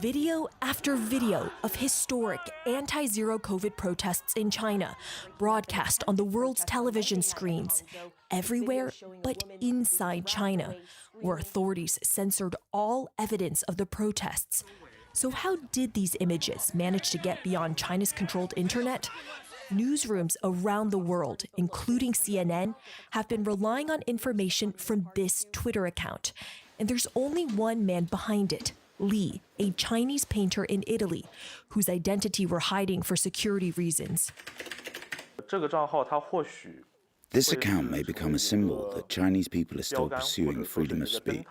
Video after video of historic anti-zero COVID protests in China, broadcast on the world's television screens, everywhere but inside China, where authorities censored all evidence of the protests. So how did these images manage to get beyond China's controlled internet? Newsrooms around the world, including CNN, have been relying on information from this Twitter account. And there's only one man behind it, Li, a Chinese painter in Italy, whose identity we're hiding for security reasons. This account may become a symbol that Chinese people are still pursuing freedom of speech.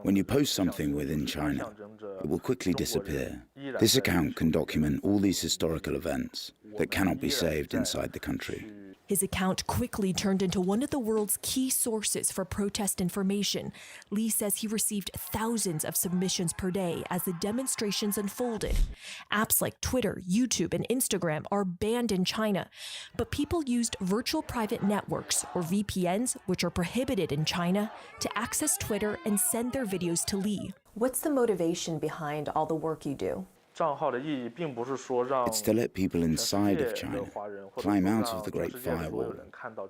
When you post something within China, it will quickly disappear. This account can document all these historical events that cannot be saved inside the country. His account quickly turned into one of the world's key sources for protest information. Li says he received thousands of submissions per day as the demonstrations unfolded. Apps like Twitter, YouTube, and Instagram are banned in China, but people used virtual private networks, or VPNs, which are prohibited in China, to access Twitter and send their videos to Li. What's the motivation behind all the work you do? It's to let people inside of China climb out of the Great Firewall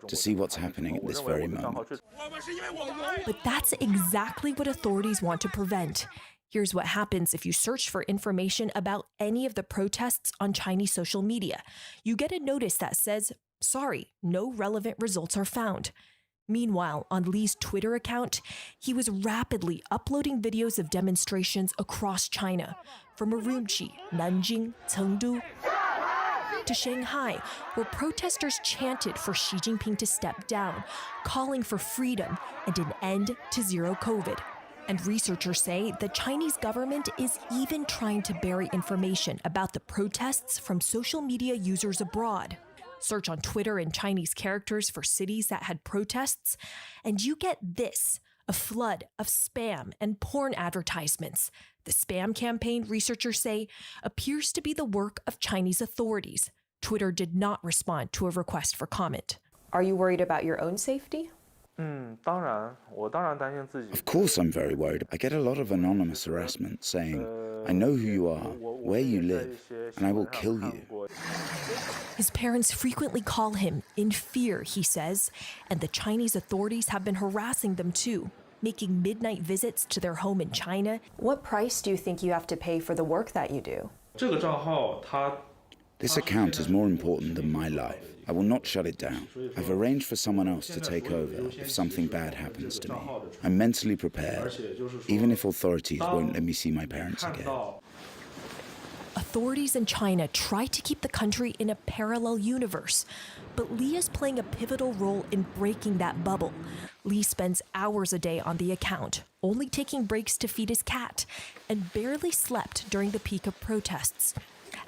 to see what's happening at this very moment. But that's exactly what authorities want to prevent. Here's what happens if you search for information about any of the protests on Chinese social media. You get a notice that says, "Sorry, no relevant results are found." Meanwhile, on Li's Twitter account, he was rapidly uploading videos of demonstrations across China, from Urumqi, Nanjing, Chengdu, to Shanghai, where protesters chanted for Xi Jinping to step down, calling for freedom and an end to zero COVID. And researchers say the Chinese government is even trying to bury information about the protests from social media users abroad. Search on Twitter in Chinese characters for cities that had protests, and you get this, a flood of spam and porn advertisements. The spam campaign, researchers say, appears to be the work of Chinese authorities. Twitter did not respond to a request for comment. Are you worried about your own safety? Of course I'm very worried. I get a lot of anonymous harassment saying, "I know who you are, where you live, and I will kill you." His parents frequently call him in fear, he says, and the Chinese authorities have been harassing them too, making midnight visits to their home in China. What price do you think you have to pay for the work that you do? This account is more important than my life. I will not shut it down. I've arranged for someone else to take over if something bad happens to me. I'm mentally prepared, even if authorities won't let me see my parents again. Authorities in China try to keep the country in a parallel universe, but Li is playing a pivotal role in breaking that bubble. Li spends hours a day on the account, only taking breaks to feed his cat, and barely slept during the peak of protests,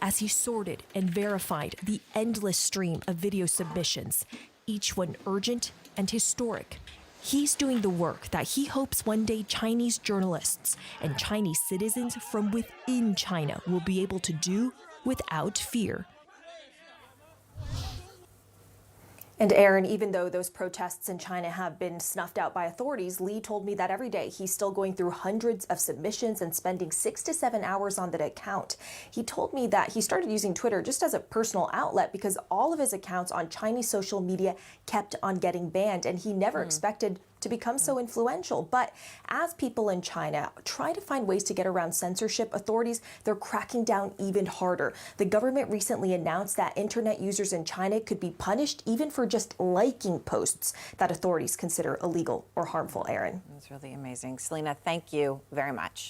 as he sorted and verified the endless stream of video submissions, each one urgent and historic. He's doing the work that he hopes one day Chinese journalists and Chinese citizens from within China will be able to do without fear. And Aaron, even though those protests in China have been snuffed out by authorities, Li told me that every day he's still going through hundreds of submissions and spending 6 to 7 hours on that account. He told me that he started using Twitter just as a personal outlet because all of his accounts on Chinese social media kept on getting banned, and he never expected to become so influential. But as people in China try to find ways to get around censorship, authorities, they're cracking down even harder. The government recently announced that internet users in China could be punished even for just liking posts that authorities consider illegal or harmful, Aaron. That's really amazing. Selena, thank you very much.